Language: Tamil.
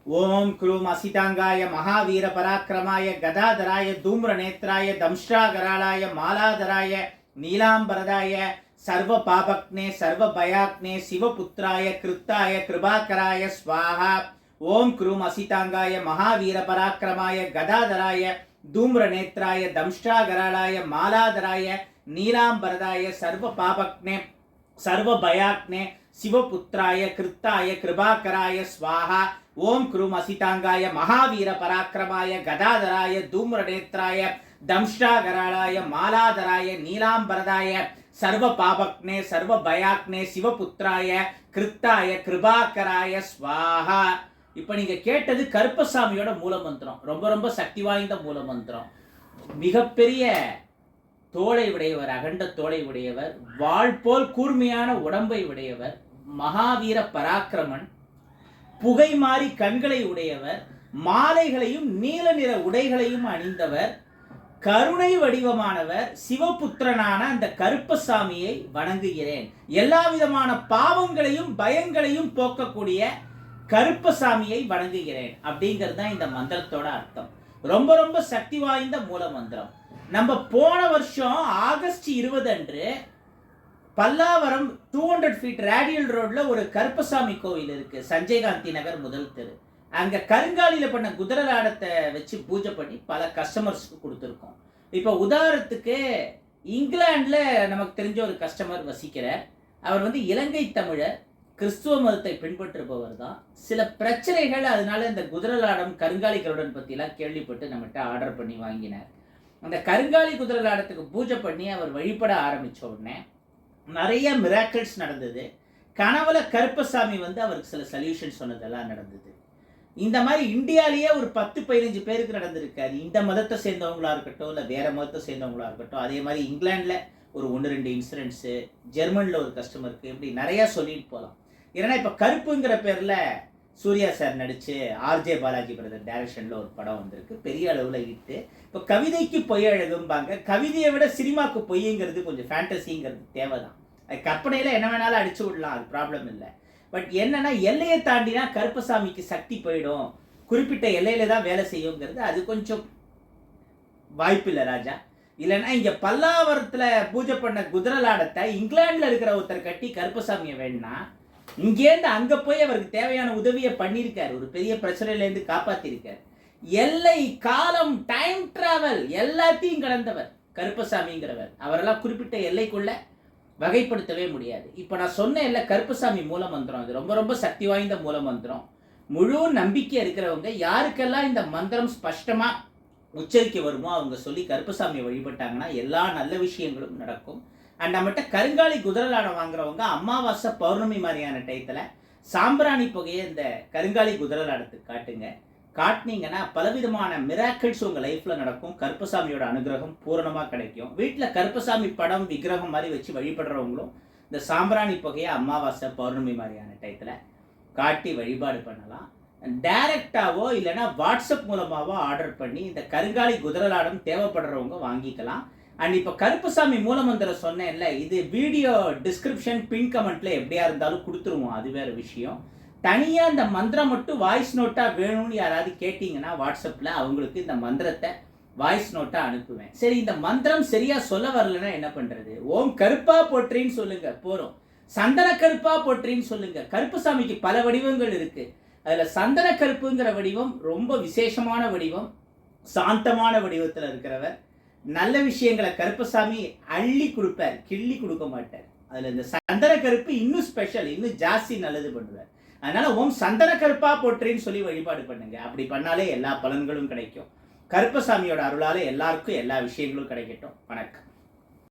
ஓம் க்ரூம் அசிதாங்காய மகாவீர பராக்கிரமாய கதாதராய தூம்ரநேத்ராய தம்ஷ்ராகராளாய மாலாதராய நீலாம்பரதாய சர்வ பாபக்னே சர்வ பயாக்னே சிவபுத்திராய கிருத்தாய கிருபாகராய ஸ்வாஹா. ஓம் க்ரூம் அசிதாங்காய மகாவீர பராக்கிரமாய கதாதராய தூம்ரநேத்ராய தம்ஷ்ராகராளாய மாலாதராய நீலாம்பரதாய சர்வ பாபக்னே சர்வ பயாக்னே சிவபுத்திராய கிருத்தாய கிருபாகராய ஸ்வாஹா. ஓம் க்ரூம் அசிதாங்காய மகாவீர பராக்கிரமாய கதாதராய தூம்ரநேத்ராய தம்ஷ்ராகராளாய மாலாதராய நீலாம்பரதாய சர்வ பாபக்னே சர்வ பயாக்னே சிவபுத்திராய கிருத்தாய கிருபாகராய ஸ்வாஹா. இப்போ நீங்க கேட்டது கருப்பசாமியோட மூலமந்திரம். ரொம்ப ரொம்ப சக்தி வாய்ந்த மூலமந்திரம். மிகப்பெரிய தோளை உடையவர், அகண்ட தோளை உடையவர், வாள் போல் கூர்மையான உடம்பை உடையவர், மகாவீர பராக்கிரமன், புகை மாறி கண்களை உடையவர், மாலைகளையும் நீல நிற உடைகளையும் அணிந்தவர், கருணை வடிவமானவர், சிவபுத்திரனான அந்த கருப்பசாமியை வணங்குகிறேன். எல்லா விதமான பாவங்களையும் பயங்களையும் போக்கக்கூடிய கருப்பசாமியை வணங்குகிறேன் அப்படிங்கிறது தான் இந்த மந்திரத்தோட அர்த்தம். ரொம்ப ரொம்ப சக்தி வாய்ந்த மூல மந்திரம். நம்ம போன வருஷம் ஆகஸ்ட் 20 அன்று பல்லாவரம் 200 ஃபீட் ரேடியல் ரோட்ல ஒரு கருப்பசாமி கோவில் இருக்கு, சஞ்சய்காந்தி நகர் முதல் தெரு. அங்க கருங்காலியில பண்ண குதிரலாடத்தை வச்சு பூஜை பண்ணி பல கஸ்டமர்ஸ்க்கு கொடுத்துருக்கோம். இப்போ உதாரணத்துக்கு இங்கிலாந்துல நமக்கு தெரிஞ்ச ஒரு கஸ்டமர் வசிக்கிறார். அவர் இலங்கை தமிழர், கிறிஸ்துவ மதத்தை பின்பற்றுபவர் தான். சில பிரச்சனைகள், அதனால இந்த குதிரலாடம் கருங்காலி கருடன் பற்றிலாம் கேள்விப்பட்டு நம்மகிட்ட ஆர்டர் பண்ணி வாங்கினார். அந்த கருங்காலி குதிரலாடத்துக்கு பூஜை பண்ணி அவர் வழிபட ஆரம்பித்த உடனே நிறைய மிராக்கிள்ஸ் நடந்தது. கனவுல கருப்பசாமி அவருக்கு சில சொல்யூஷன் சொன்னதெல்லாம் நடந்தது. இந்த மாதிரி இந்தியாலேயே ஒரு 10-15 பேருக்கு நடந்திருக்காது. இந்த மதத்தை சேர்ந்தவங்களா இருக்கட்டும், இல்லை வேற மதத்தை சேர்ந்தவங்களா இருக்கட்டும். அதே மாதிரி இங்கிலாண்டில் ஒரு 1-2 இன்சிடென்ட்ஸு, ஜெர்மனில் ஒரு கஸ்டமருக்கு, இப்படி நிறையா சொல்லிட்டு போகலாம். ஏன்னா இப்போ கருப்புங்கிற பேரில் சூர்யா சார் நடித்து ஆர்ஜே பாலாஜி பிரதர் டைரக்ஷனில் ஒரு படம் வந்திருக்கு, பெரிய அளவில் இட்டு. இப்போ கவிதைக்கு பொய் அழகும்பாங்க. கவிதையை விட சினிமாவுக்கு பொய்ங்கிறது கொஞ்சம் ஃபேண்டசிங்கிறது தேவை தான். அது கற்பனையில் என்ன வேணாலும் அடிச்சு விடலாம், அது ப்ராப்ளம் இல்லை. பட் என்னன்னா எல்லையை தாண்டினா கருப்பசாமிக்கு சக்தி போயிடும், குறிப்பிட்ட எல்லையில தான் வேலை செய்யுங்கிறது அது கொஞ்சம் வாய்ப்பு இல்லை ராஜா. இல்லைன்னா இங்கே பல்லாவரத்தில் பூஜை பண்ண குதிரலாடத்தை இங்கிலாண்டில் இருக்கிற ஒருத்தர் கட்டி கருப்பசாமியை வேணும்னா இங்கேருந்து அங்கே போய் அவருக்கு தேவையான உதவியை பண்ணியிருக்காரு, ஒரு பெரிய பிரச்சனையிலேருந்து காப்பாற்றிருக்காரு. எல்லை, காலம், டைம் டிராவல் எல்லாத்தையும் கடந்தவர் கருப்பசாமிங்கிறவர். அவரெல்லாம் குறிப்பிட்ட எல்லைக்குள்ள வகைப்படுத்தவே முடியாது. இப்போ நான் சொன்னேன் இல்லை, கருப்பசாமி மூலமந்திரம் இது ரொம்ப ரொம்ப சக்தி வாய்ந்த மூலமந்திரம். முழு நம்பிக்கை இருக்கிறவங்க யாருக்கெல்லாம் இந்த மந்திரம் ஸ்பஷ்டமாக உச்சரிக்க வருமோ அவங்க சொல்லி கருப்பசாமியை வழிபட்டாங்கன்னா எல்லா நல்ல விஷயங்களும் நடக்கும். அண்ட் நம்மகிட்ட கருங்காலி குதிரலாடம் வாங்குறவங்க அமாவாசை பௌர்ணமி மாதிரியான டயத்தில் சாம்பிராணி புகையை இந்த கருங்காலி குதிரலாடத்துக்கு காட்டுங்க. காட்டினீங்கன்னா பலவிதமான மிராக்கிள்ஸ் உங்கள் லைஃப்பில் நடக்கும். கருப்பசாமியோட அனுகிரகம் பூரணமாக கிடைக்கும். வீட்டில் கருப்பசாமி படம் விக்கிரகம் மாதிரி வச்சு வழிபடுறவங்களும் இந்த சாம்பிராணி புகையை அமாவாசை பௌர்ணமி மாதிரியான டயத்தில் காட்டி வழிபாடு பண்ணலாம். டைரக்டாவோ இல்லைன்னா வாட்ஸ்அப் மூலமாகவோ ஆர்டர் பண்ணி இந்த கருங்காலி குதிரலாடம் தேவைப்படுறவங்க வாங்கிக்கலாம். அண்ட் இப்போ கருப்பசாமி மூலமந்திரம் சொன்னேன்ல, இது வீடியோ டிஸ்கிரிப்ஷன் பின் கமெண்ட்ல எப்படியா இருந்தாலும் கொடுத்துருவோம், அது வேற விஷயம். தனியாக இந்த மந்திரம் மட்டும் வாய்ஸ் நோட்டாக வேணும்னு யாராவது கேட்டிங்கன்னா வாட்ஸ்அப்பில் அவங்களுக்கு இந்த மந்திரத்தை வாய்ஸ் நோட்டாக அனுப்புவேன். சரி, இந்த மந்திரம் சரியாக சொல்ல வரலன்னா என்ன பண்ணுறது? ஓம் கருப்பா போற்றின்னு சொல்லுங்க போகிறோம், சந்தன கருப்பா போற்றின்னு சொல்லுங்க. கருப்பசாமிக்கு பல வடிவங்கள் இருக்குது. அதில் சந்தன கருப்புங்கிற வடிவம் ரொம்ப விசேஷமான வடிவம், சாந்தமான வடிவத்தில் இருக்கிறவர். நல்ல விஷயங்களை கருப்பசாமி அள்ளி கொடுப்பார், கிள்ளி கொடுக்க மாட்டார். அதில் இந்த சந்தன கருப்பு இன்னும் ஸ்பெஷல், இன்னும் ஜாஸ்தி நல்லது பண்ணுவார். அதனால ஓம் சந்தன கருப்பா போற்றின்னு சொல்லி வழிபாடு பண்ணுங்க. அப்படி பண்ணாலே எல்லா பலன்களும் கிடைக்கும். கருப்பசாமியோட அருளால எல்லாருக்கும் எல்லா விஷயங்களும் கிடைக்கட்டும். வணக்கம்.